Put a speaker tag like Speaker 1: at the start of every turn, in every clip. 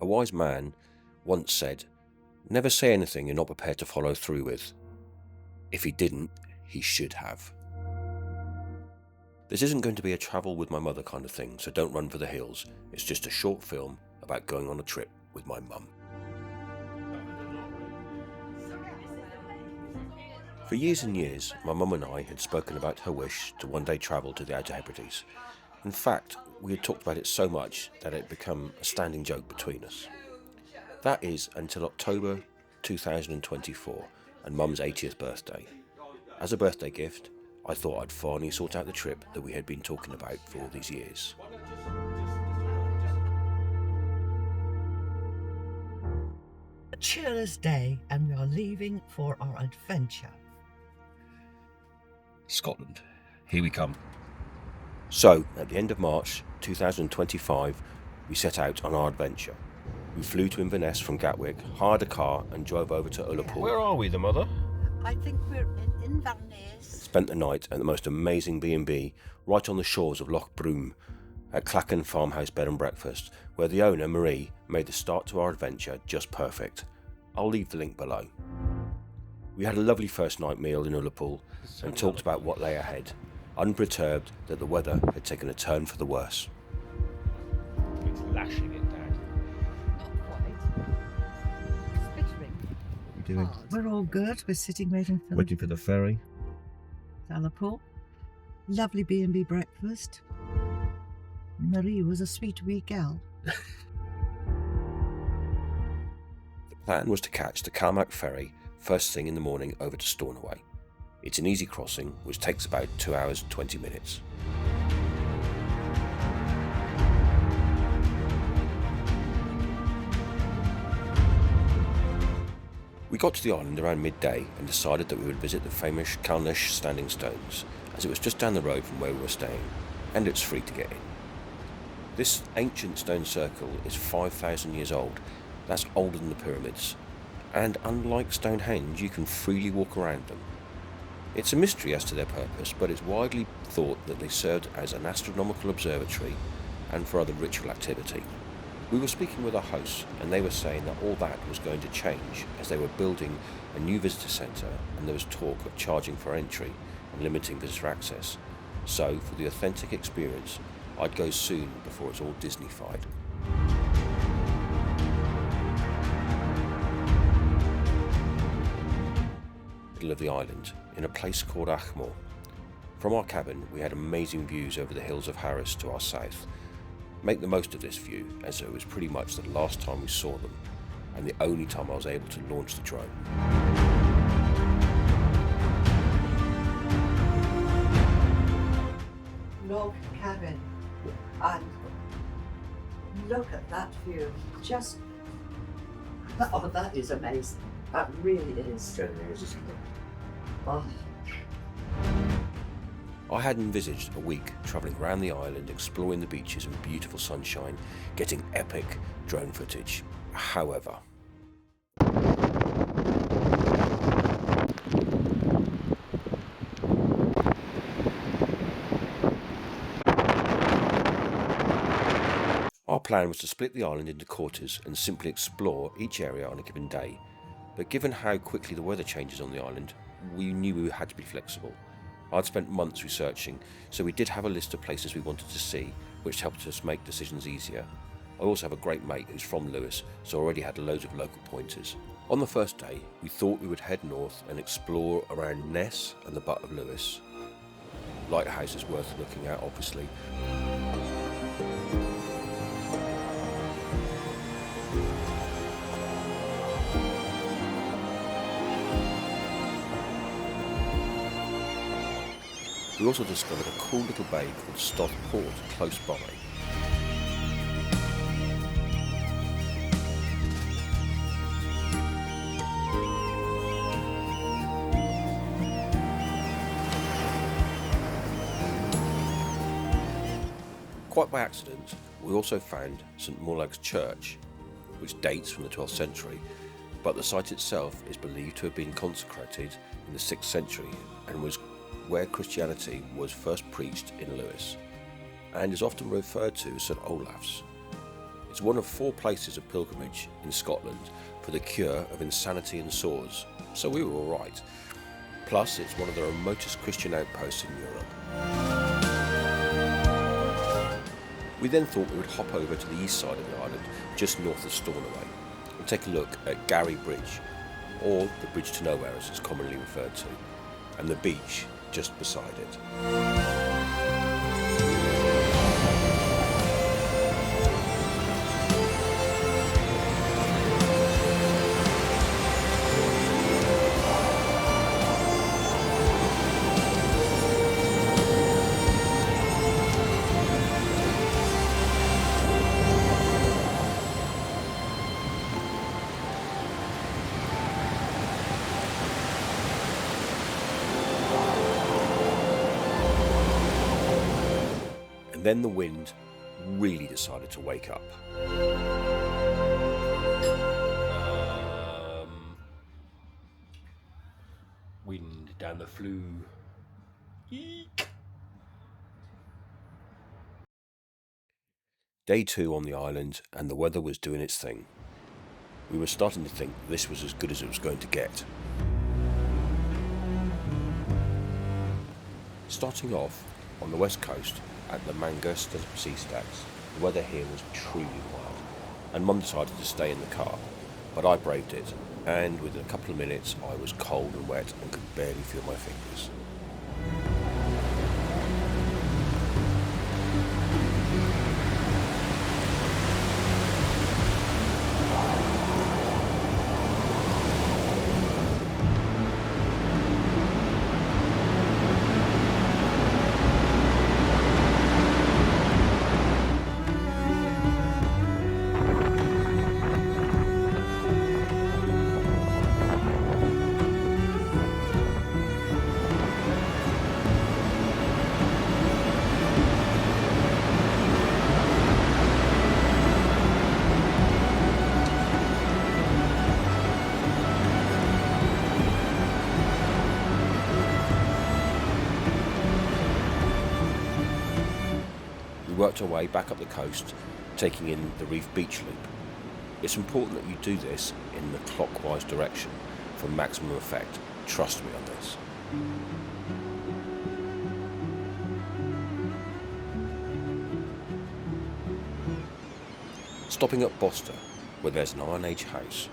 Speaker 1: wise man once said, "Never say anything you're not prepared to follow through with." If he didn't, he should have. This isn't going to be a travel with my mother kind of thing, so don't run for the hills. It's just a short film about going on a trip with my mum. For years and years, my mum and I had spoken about her wish to one day travel to the Outer Hebrides. In fact, we had talked about it so much that it had become a standing joke between us. That is until October 2024 and Mum's 80th birthday. As a birthday gift, I thought I'd finally sort out the trip that we had been talking about for all these years.
Speaker 2: A cheerless day, and we are leaving for our adventure.
Speaker 1: Scotland. Here we come. So, at the end of March 2025, we set out on our adventure. We flew to Inverness from Gatwick, hired a car and drove over to Ullapool.
Speaker 3: Where are we, the mother?
Speaker 2: I think we're in Inverness.
Speaker 1: Spent the night at the most amazing B&B right on the shores of Loch Broom at Clachan Farmhouse Bed and Breakfast, where the owner, Marie, made the start to our adventure just perfect. I'll leave the link below. We had a lovely first night meal in Ullapool and talked about what lay ahead, unperturbed that the weather had taken a turn for the worse.
Speaker 3: It's lashing it down.
Speaker 2: Not quite. Spittering.
Speaker 3: What are you doing?
Speaker 2: We're all good. We're sitting waiting for
Speaker 3: the ferry.
Speaker 2: Ullapool. Lovely B&B breakfast. Marie was a sweet wee gal.
Speaker 1: The plan was to catch the Carloway ferry first thing in the morning over to Stornoway. It's an easy crossing which takes about 2 hours and 20 minutes. We got to the island around midday and decided that we would visit the famous Callanish Stones, as it was just down the road from where we were staying, and it's free to get in. This ancient stone circle is 5,000 years old. That's older than the pyramids, and unlike Stonehenge, you can freely walk around them. It's a mystery as to their purpose, but it's widely thought that they served as an astronomical observatory and for other ritual activity. We were speaking with our hosts, and they were saying that all that was going to change as they were building a new visitor centre, and there was talk of charging for entry and limiting visitor access. So, for the authentic experience, I'd go soon before it's all Disney-fied. Middle of the island, in a place called Achmore. From our cabin, we had amazing views over the hills of Harris to our south. Make the most of this view, as it was pretty much the last time we saw them, and the only time I was able to launch the drone.
Speaker 2: Log cabin. And look at that view. Just, oh, that is amazing. That really is. Oh.
Speaker 1: I had envisaged a week travelling around the island, exploring the beaches in beautiful sunshine, getting epic drone footage. However, our plan was to split the island into quarters and simply explore each area on a given day. But given how quickly the weather changes on the island, we knew we had to be flexible. I'd spent months researching, so we did have a list of places we wanted to see, which helped us make decisions easier. I also have a great mate who's from Lewis, so I already had loads of local pointers. On the first day, we thought we would head north and explore around Ness and the Butt of Lewis. Lighthouse is worth looking at, obviously. We also discovered a cool little bay called Stoth Port close by. Quite by accident, we also found St Moluag's Church, which dates from the 12th century, but the site itself is believed to have been consecrated in the 6th century and was where Christianity was first preached in Lewis, and is often referred to as St Olaf's. It's one of 4 places of pilgrimage in Scotland for the cure of insanity and sores, so we were alright. Plus, it's one of the remotest Christian outposts in Europe. We then thought we would hop over to the east side of the island, just north of Stornoway, and take a look at Garry Bridge, or the Bridge to Nowhere as it's commonly referred to, and the beach just beside it. And then the wind really decided to wake up.
Speaker 3: Wind down the flue. Eek.
Speaker 1: Day 2 on the island, and the weather was doing its thing. We were starting to think this was as good as it was going to get. Starting off on the west coast at the Mangersta Sea Stacks, the weather here was truly wild, and Mum decided to stay in the car, but I braved it, and within a couple of minutes I was cold and wet and could barely feel my fingers. We worked our way back up the coast, taking in the Reef Beach loop. It's important that you do this in the clockwise direction for maximum effect. Trust me on this. Stopping at Bosta, where there's an Iron Age house.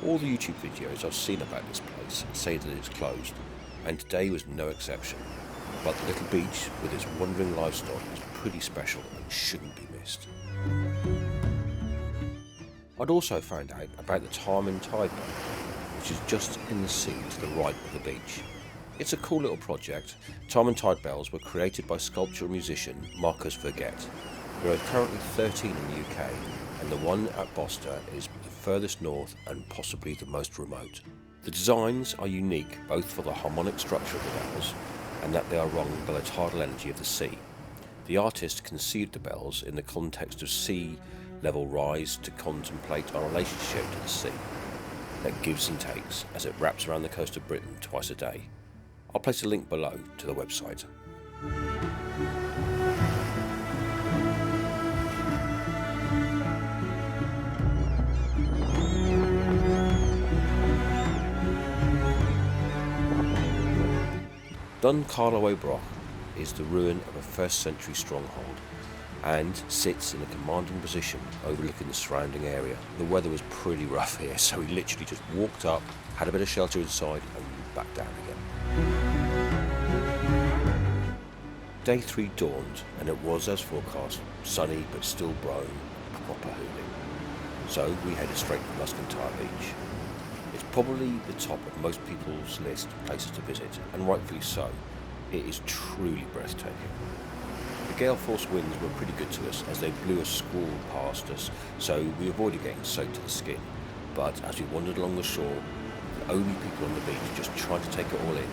Speaker 1: All the YouTube videos I've seen about this place say that it's closed, and today was no exception. But the little beach with its wandering livestock is pretty special and shouldn't be missed. I'd also found out about the Callanish Stones, which is just in the sea to the right of the beach. It's a cool little project. Callanish bells were created by sculptor and musician Marcus Vergette. There are currently 13 in the UK, and the one at Bosta is the furthest north and possibly the most remote. The designs are unique both for the harmonic structure of the bells and that they are rung by the tidal energy of the sea. The artist conceived the bells in the context of sea level rise to contemplate our relationship to the sea that gives and takes as it wraps around the coast of Britain twice a day. I'll place a link below to the website. Carloway Broch is the ruin of a 1st century stronghold and sits in a commanding position overlooking the surrounding area. The weather was pretty rough here, so we literally just walked up, had a bit of shelter inside and back down again. Day 3 dawned and it was as forecast, sunny but still blowing proper hooning. So we headed straight for Luskentyre Beach. It's probably the top of most people's list of places to visit, and rightfully so. It is truly breathtaking. The gale force winds were pretty good to us as they blew a squall past us, so we avoided getting soaked to the skin. But as we wandered along the shore, the only people on the beach just trying to take it all in,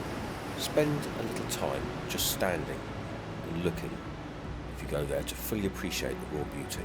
Speaker 1: spend a little time just standing and looking if you go there to fully appreciate the raw beauty.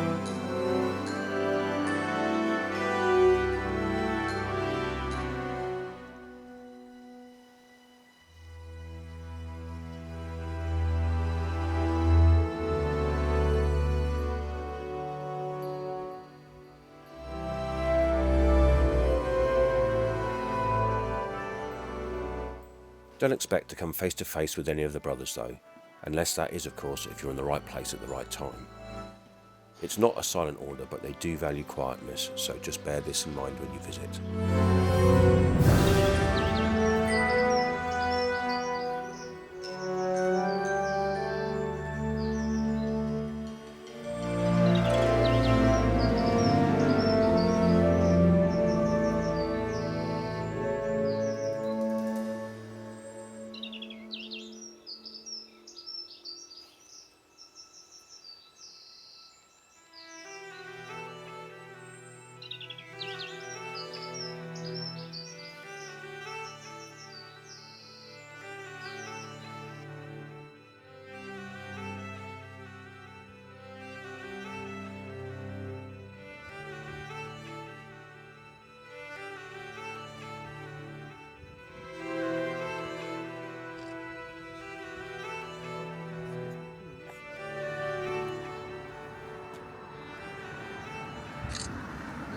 Speaker 1: Don't expect to come face to face with any of the brothers though, unless that is of course if you're in the right place at the right time. It's not a silent order, but they do value quietness, so just bear this in mind when you visit.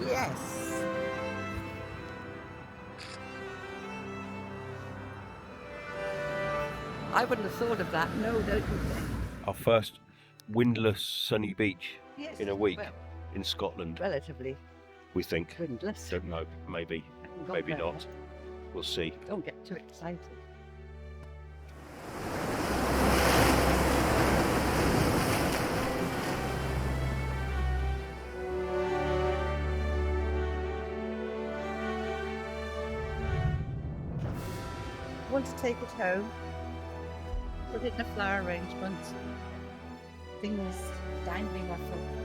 Speaker 2: Yes. I wouldn't have thought of that. No, don't you think?
Speaker 1: Our first windless sunny beach
Speaker 2: Yes.
Speaker 1: in a week
Speaker 2: Well,
Speaker 1: in Scotland,
Speaker 2: relatively
Speaker 1: we think.
Speaker 2: windless.
Speaker 1: Don't know, maybe,
Speaker 2: Haven't got
Speaker 1: maybe
Speaker 2: there
Speaker 1: not.
Speaker 2: yet.
Speaker 1: We'll see.
Speaker 2: Don't get too excited. Want to take it home? Put it in a flower arrangement. Things dangling off of it.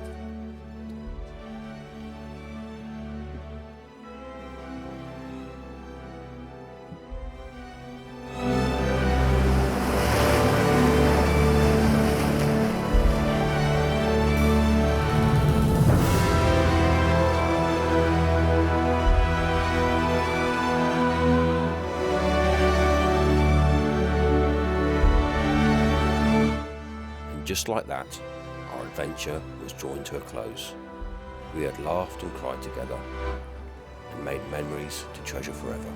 Speaker 1: Just like that, our adventure was drawing to a close. We had laughed and cried together and made memories to treasure forever.